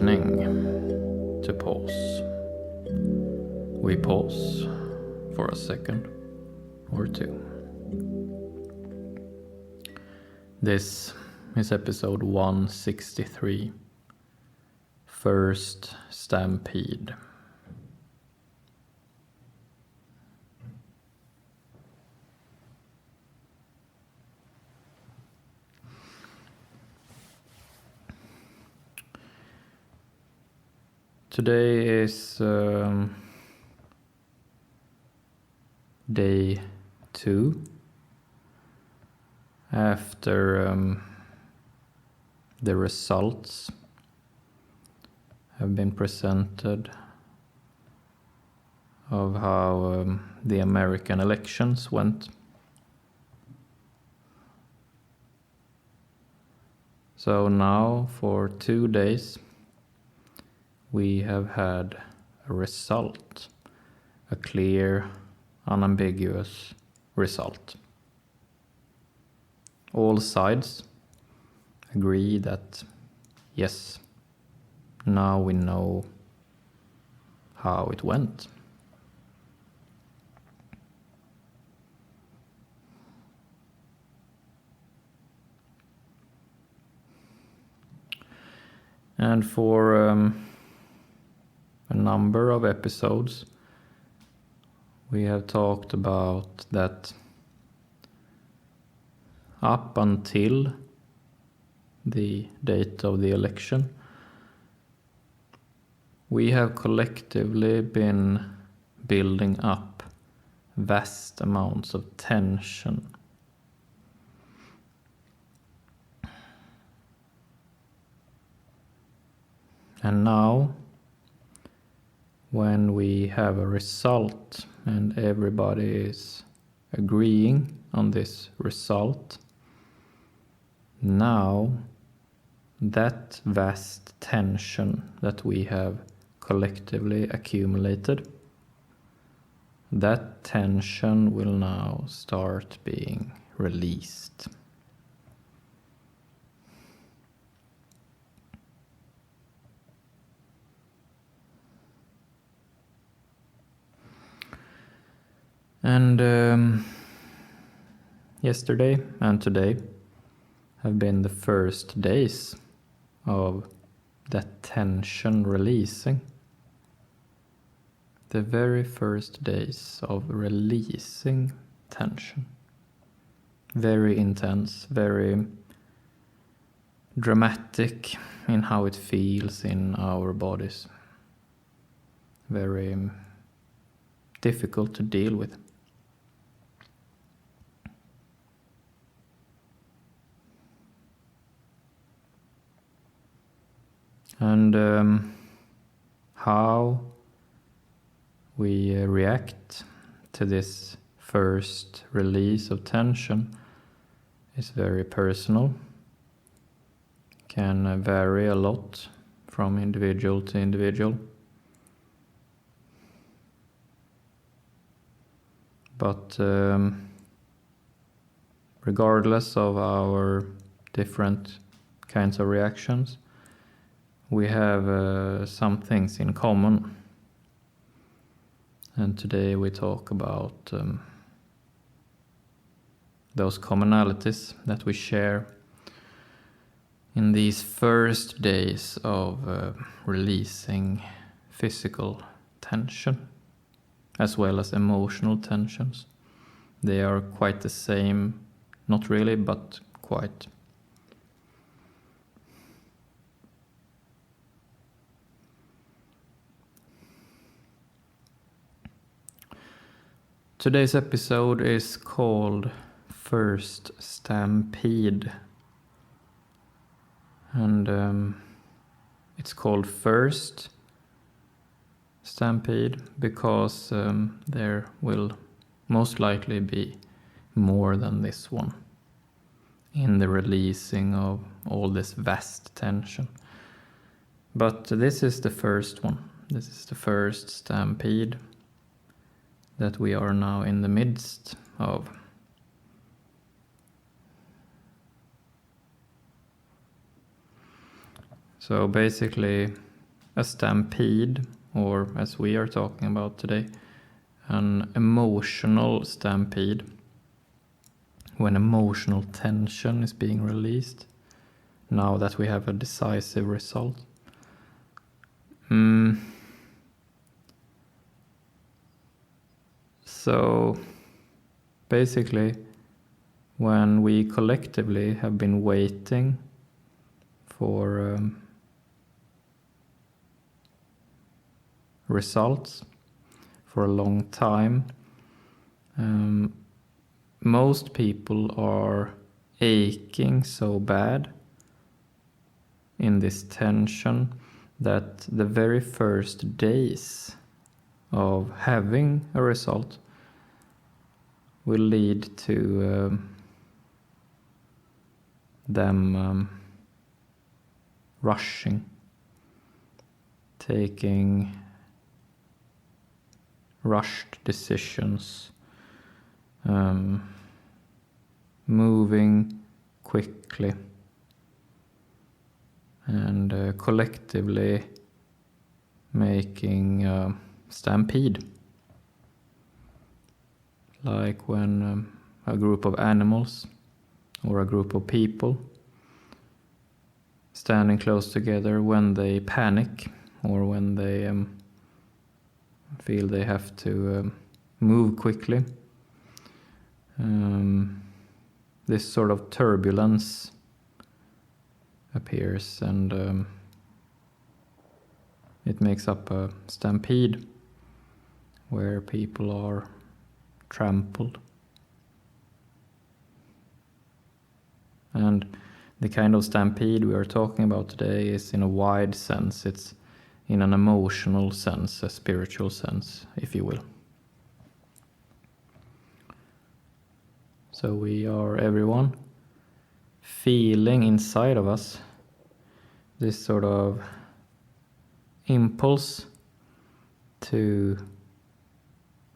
listening to pause. We pause for a second or two. This is episode 163, First Stampede. Today is day 2 after the results have been presented of how the American elections went. So now for 2 days we have had a result, a clear, unambiguous result. All sides agree that, yes, now we know how it went. And for a number of episodes, we have talked about that up until the date of the election, we have collectively been building up vast amounts of tension. And now, when we have a result and everybody is agreeing on this result, now that vast tension that we have collectively accumulated, that tension will now start being released. And yesterday and today have been the first days of that tension releasing. The very first days of releasing tension. Very intense, very dramatic in how it feels in our bodies. Very difficult to deal with. And how we react to this first release of tension is very personal, can vary a lot from individual to individual. But regardless of our different kinds of reactions, we have some things in common. And today we talk about those commonalities that we share in these first days of releasing physical tension, as well as emotional tensions. They are quite the same, not really, but quite. Today's episode is called First Stampede. And it's called First Stampede because there will most likely be more than this one in the releasing of all this vast tension. But this is the first one. This is the first stampede that we are now in the midst of. So basically, a stampede, or as we are talking about today, an emotional stampede, when emotional tension is being released, now that we have a decisive result. So basically, when we collectively have been waiting for results for a long time, most people are aching so bad in this tension that the very first days of having a result will lead to them rushing, taking rushed decisions, moving quickly, and collectively making a stampede. Like when a group of animals or a group of people standing close together, when they panic or when they feel they have to move quickly, this sort of turbulence appears, and it makes up a stampede where people are trampled. And the kind of stampede we are talking about today is in a wide sense. It's in an emotional sense, a spiritual sense, if you will. So we are, everyone, feeling inside of us this sort of impulse to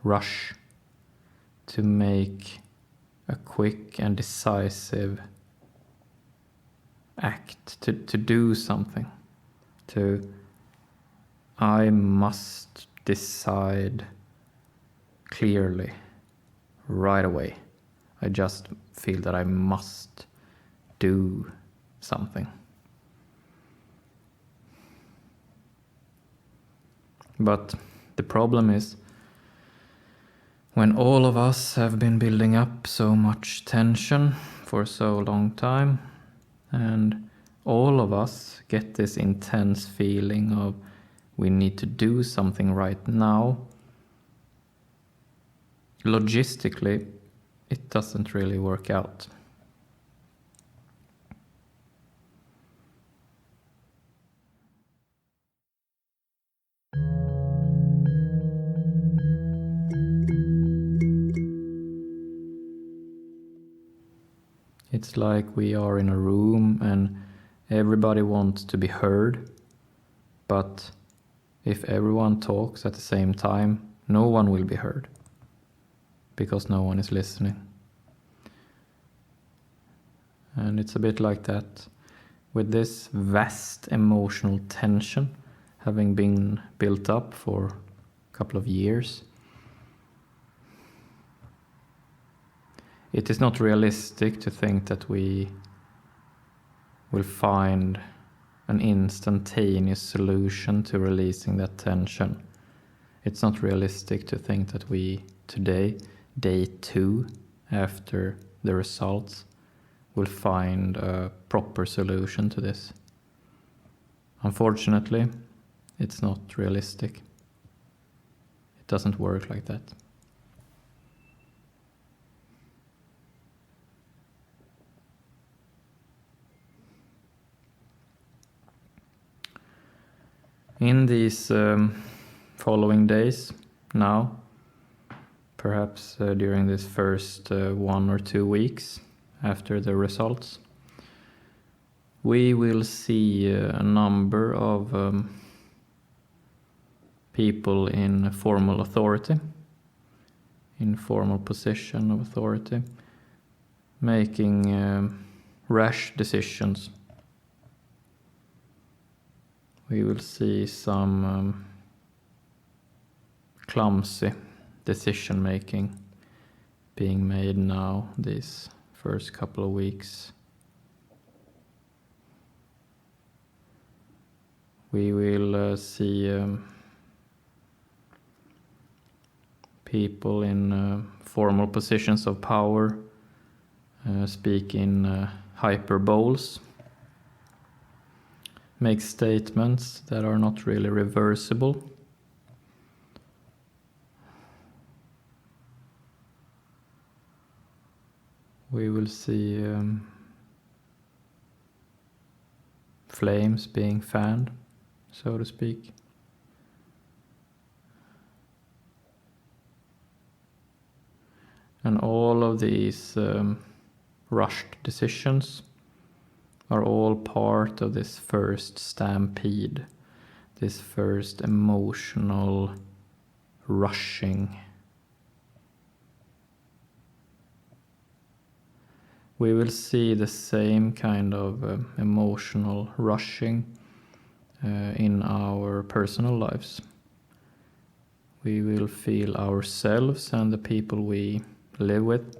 rush, to make a quick and decisive act, to do something, I must decide clearly right away. I just feel that I must do something. But the problem is, when all of us have been building up so much tension for so long time, and all of us get this intense feeling of we need to do something right now, logistically, it doesn't really work out. It's like we are in a room and everybody wants to be heard, but if everyone talks at the same time, no one will be heard, because no one is listening. And it's a bit like that with this vast emotional tension having been built up for a couple of years. It is not realistic to think that we will find an instantaneous solution to releasing that tension. It's not realistic to think that we today, day 2 after the results, will find a proper solution to this. Unfortunately, it's not realistic. It doesn't work like that. In these following days now, perhaps during this first 1 or 2 weeks after the results, we will see a number of people in formal authority, in formal position of authority, making rash decisions. we will see some clumsy decision making being made now these first couple of weeks. We will see people in formal positions of power speak in hyperboles, make statements that are not really reversible. We will see flames being fanned, so to speak. And all of these rushed decisions are all part of this first stampede, this first emotional rushing. We will see the same kind of emotional rushing in our personal lives. We will feel ourselves and the people we live with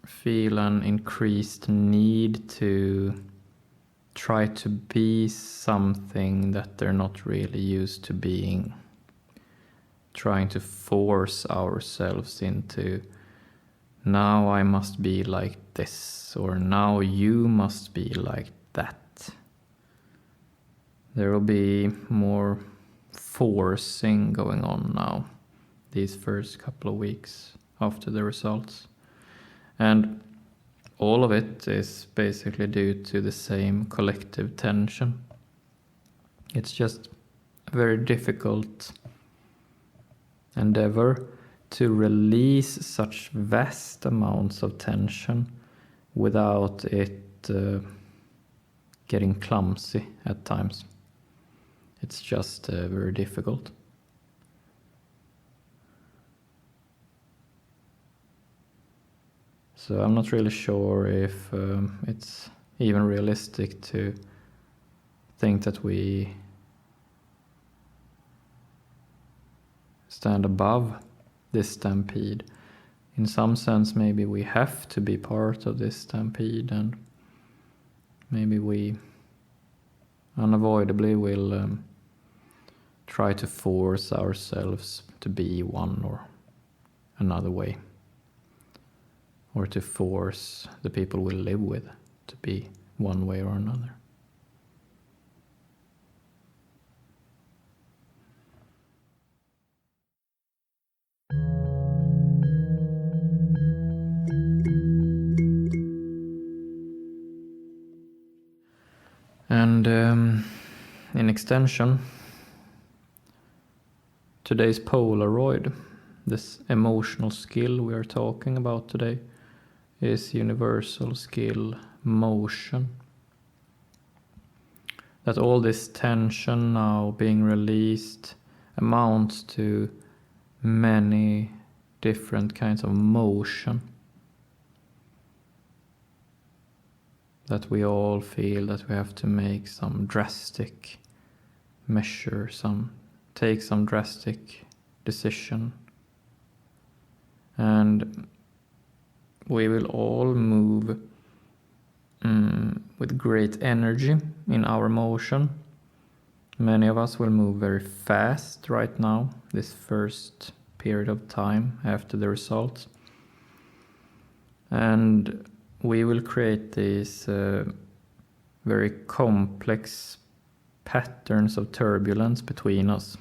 feel an increased need to try to be something that they're not really used to being. Trying to force ourselves into, now I must be like this, or now you must be like that. There will be more forcing going on now, these first couple of weeks after the results. And all of it is basically due to the same collective tension. It's just a very difficult endeavor to release such vast amounts of tension without it getting clumsy at times. It's just very difficult. So I'm not really sure if it's even realistic to think that we stand above this stampede. In some sense, maybe we have to be part of this stampede, and maybe we unavoidably will try to force ourselves to be one or another way, or to force the people we live with to be one way or another. And in extension, today's Polaroid, this emotional skill we are talking about today, is universal skill motion. That all this tension now being released amounts to many different kinds of motion. That we all feel that we have to make some drastic measure, take some drastic decision. And we will all move with great energy in our motion. Many of us will move very fast right now, this first period of time after the results. And we will create these very complex patterns of turbulence between us.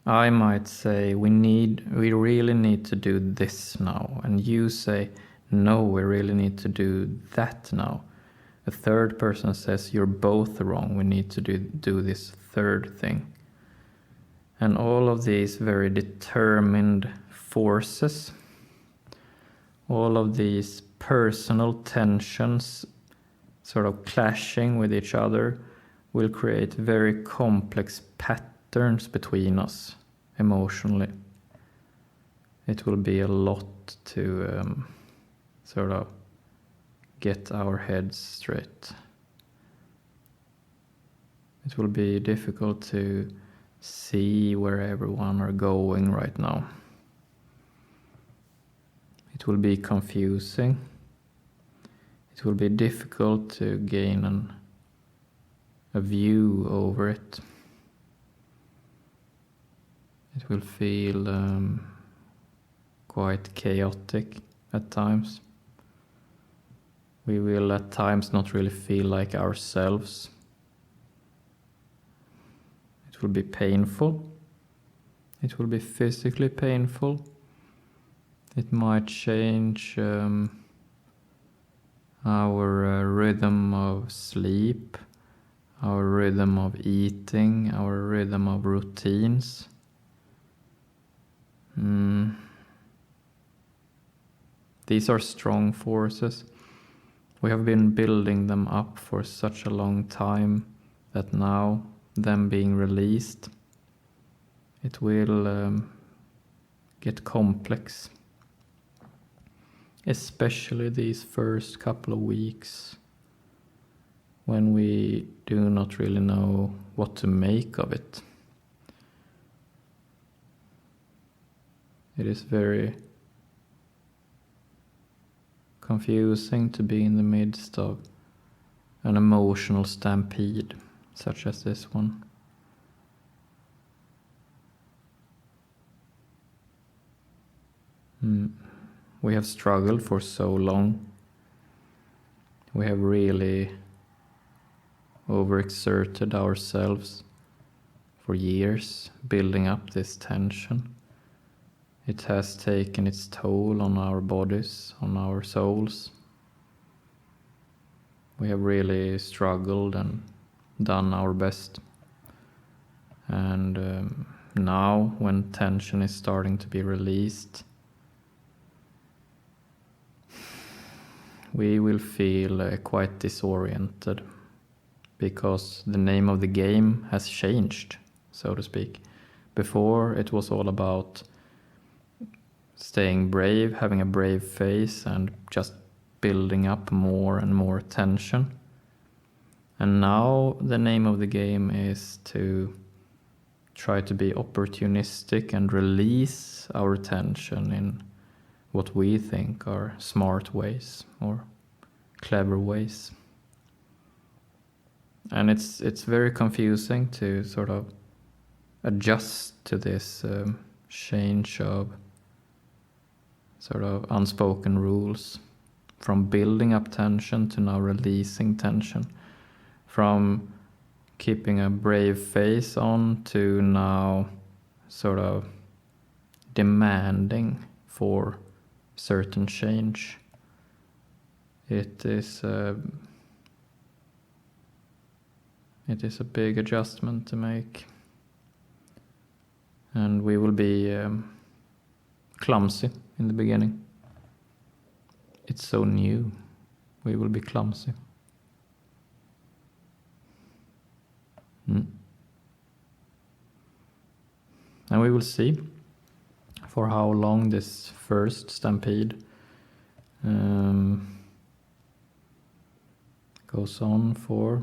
I might say we really need to do this now, and you say no, we really need to do that now. A third person says you're both wrong, we need to do this third thing. And all of these very determined forces, all of these personal tensions sort of clashing with each other, will create very complex patterns between us emotionally. It will be a lot to sort of get our heads straight It will be difficult to see where everyone are going right now. It will be confusing. It will be difficult to gain a view over it. It will feel quite chaotic at times. We will at times not really feel like ourselves. It will be painful. It will be physically painful. It might change our rhythm of sleep, our rhythm of eating, our rhythm of routines. These are strong forces. We have been building them up for such a long time that now, them being released, it will get complex. Especially these first couple of weeks when we do not really know what to make of it. It is very confusing to be in the midst of an emotional stampede such as this one. We have struggled for so long. We have really overexerted ourselves for years, building up this tension. It has taken its toll on our bodies, on our souls. We have really struggled and done our best. And now, when tension is starting to be released, we will feel quite disoriented, because the name of the game has changed, so to speak. Before, it was all about staying brave, having a brave face, and just building up more and more tension. And now the name of the game is to try to be opportunistic and release our tension in what we think are smart ways or clever ways. And it's very confusing to sort of adjust to this change of sort of unspoken rules, from building up tension to now releasing tension, from keeping a brave face on to now sort of demanding for certain change. It is a big adjustment to make, and we will be clumsy in the beginning. It's so new. We will be clumsy. And we will see for how long this first stampede goes on for,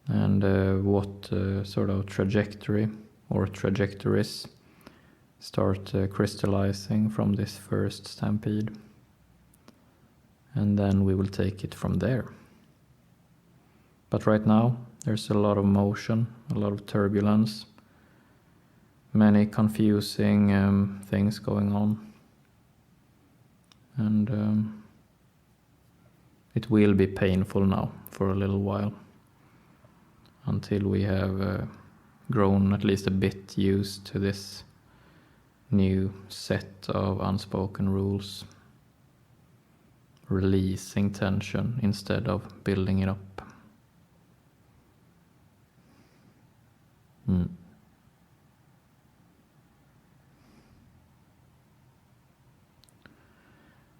and what sort of trajectory or trajectories start crystallizing from this first stampede. And then we will take it from there. But right now, there's a lot of motion, a lot of turbulence, many confusing things going on. And it will be painful now for a little while, until we have grown at least a bit used to this new set of unspoken rules, releasing tension instead of building it up.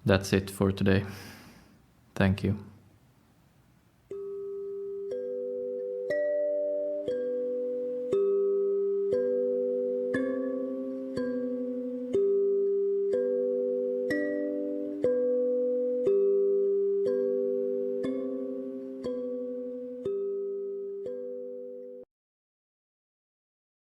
That's it for today. Thank you.